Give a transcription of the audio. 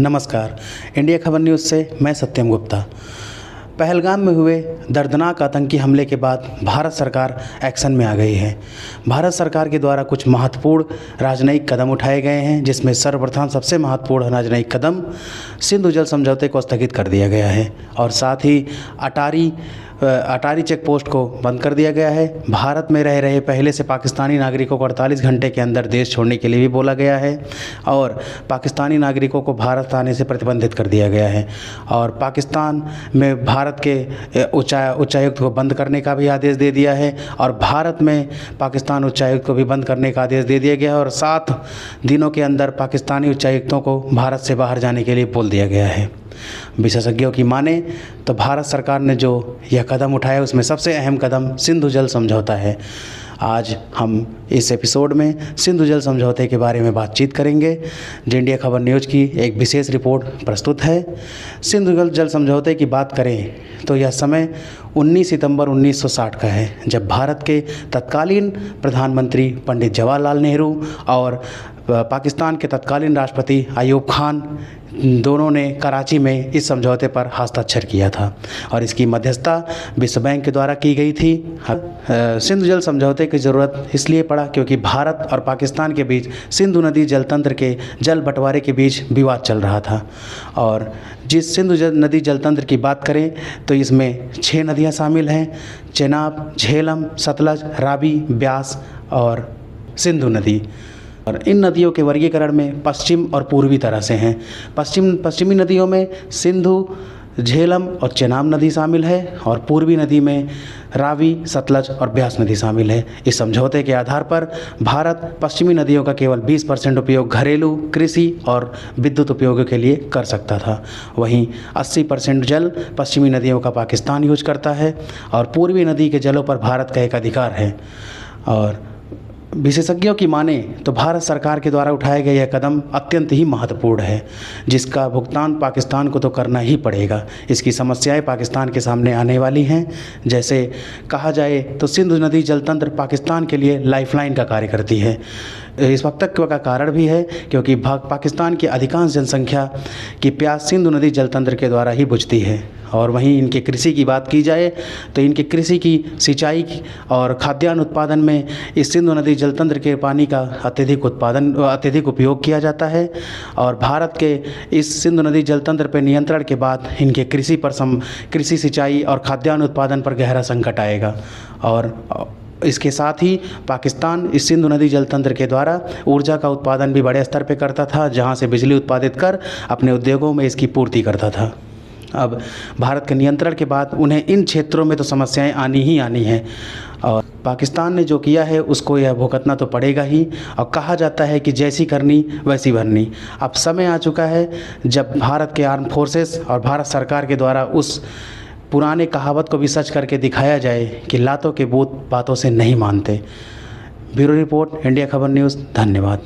नमस्कार। इंडिया खबर न्यूज़ से मैं सत्यम गुप्ता। पहलगाम में हुए दर्दनाक आतंकी हमले के बाद भारत सरकार एक्शन में आ गई है। भारत सरकार के द्वारा कुछ महत्वपूर्ण राजनयिक कदम उठाए गए हैं, जिसमें सर्वप्रथम सबसे महत्वपूर्ण राजनयिक कदम सिंधु जल समझौते को स्थगित कर दिया गया है और साथ ही अटारी चेक पोस्ट को बंद कर दिया गया है। भारत में रह रहे पहले से पाकिस्तानी नागरिकों को 48 घंटे के अंदर देश छोड़ने के लिए भी बोला गया है और पाकिस्तानी नागरिकों को भारत आने से प्रतिबंधित कर दिया गया है और पाकिस्तान में भारत के उच्चायुक्त को बंद करने का भी आदेश दे दिया है और भारत में पाकिस्तान उच्चायुक्त को भी बंद करने का आदेश दे दिया गया है और 7 दिनों के अंदर पाकिस्तानी उच्चायुक्तों को भारत से बाहर जाने के लिए बोल दिया गया है। विशेषज्ञों की माने तो भारत सरकार ने जो यह कदम उठाया उसमें सबसे अहम कदम सिंधु जल समझौता है। आज हम इस एपिसोड में सिंधु जल समझौते के बारे में बातचीत करेंगे। जो इंडिया खबर न्यूज़ की एक विशेष रिपोर्ट प्रस्तुत है। सिंधु जल समझौते की बात करें तो यह समय 19 सितंबर 1960 का है, जब भारत के तत्कालीन प्रधानमंत्री पंडित जवाहरलाल नेहरू और पाकिस्तान के तत्कालीन राष्ट्रपति अयूब खान दोनों ने कराची में इस समझौते पर हस्ताक्षर किया था और इसकी मध्यस्थता विश्व बैंक के द्वारा की गई थी। सिंधु जल समझौते की ज़रूरत इसलिए पड़ा क्योंकि भारत और पाकिस्तान के बीच सिंधु नदी जल तंत्र के जल बंटवारे के बीच विवाद चल रहा था और जिस सिंधु नदी जल तंत्र की बात करें तो इसमें 6 नदियाँ शामिल हैं: चेनाब, झेलम, सतलज, रावी, ब्यास और सिंधु नदी। और इन नदियों के वर्गीकरण में पश्चिम और पूर्वी तरह से हैं। पश्चिमी नदियों में सिंधु, झेलम और चेनाब नदी शामिल है और पूर्वी नदी में रावी, सतलज और ब्यास नदी शामिल है। इस समझौते के आधार पर भारत पश्चिमी नदियों का केवल 20% उपयोग घरेलू, कृषि और विद्युत उपयोगों के लिए कर सकता था। वहीं 80% जल पश्चिमी नदियों का पाकिस्तान यूज करता है और पूर्वी नदी के जलों पर भारत का एक अधिकार है। और विशेषज्ञों की माने तो भारत सरकार के द्वारा उठाया गया यह कदम अत्यंत ही महत्वपूर्ण है, जिसका भुगतान पाकिस्तान को तो करना ही पड़ेगा। इसकी समस्याएं पाकिस्तान के सामने आने वाली हैं। जैसे कहा जाए तो सिंधु नदी जल तंत्र पाकिस्तान के लिए लाइफलाइन का कार्य करती है। इस वक्तव्य का कारण भी है क्योंकि पाकिस्तान की अधिकांश जनसंख्या की प्यास सिंधु नदी जल तंत्र के द्वारा ही बुझती है। और वहीं इनके कृषि की बात की जाए तो इनके कृषि की सिंचाई और खाद्यान्न उत्पादन में इस सिंधु नदी जल तंत्र के पानी का अत्यधिक उपयोग किया जाता है और भारत के इस सिंधु नदी जल तंत्र पर नियंत्रण के बाद इनके कृषि सिंचाई और खाद्यान्न उत्पादन पर गहरा संकट आएगा। और इसके साथ ही पाकिस्तान इस सिंधु नदी जल तंत्र के द्वारा ऊर्जा का उत्पादन भी बड़े स्तर पर करता था, जहां से बिजली उत्पादित कर अपने उद्योगों में इसकी पूर्ति करता था। अब भारत के नियंत्रण के बाद उन्हें इन क्षेत्रों में तो समस्याएं आनी ही आनी हैं और पाकिस्तान ने जो किया है उसको यह भुगतना तो पड़ेगा ही। और कहा जाता है कि जैसी करनी वैसी भरनी। अब समय आ चुका है जब भारत के आर्म फोर्सेस और भारत सरकार के द्वारा उस पुराने कहावत को भी सच करके दिखाया जाए कि लातों के भूत बातों से नहीं मानते। ब्यूरो रिपोर्ट, इंडिया खबर न्यूज़। धन्यवाद।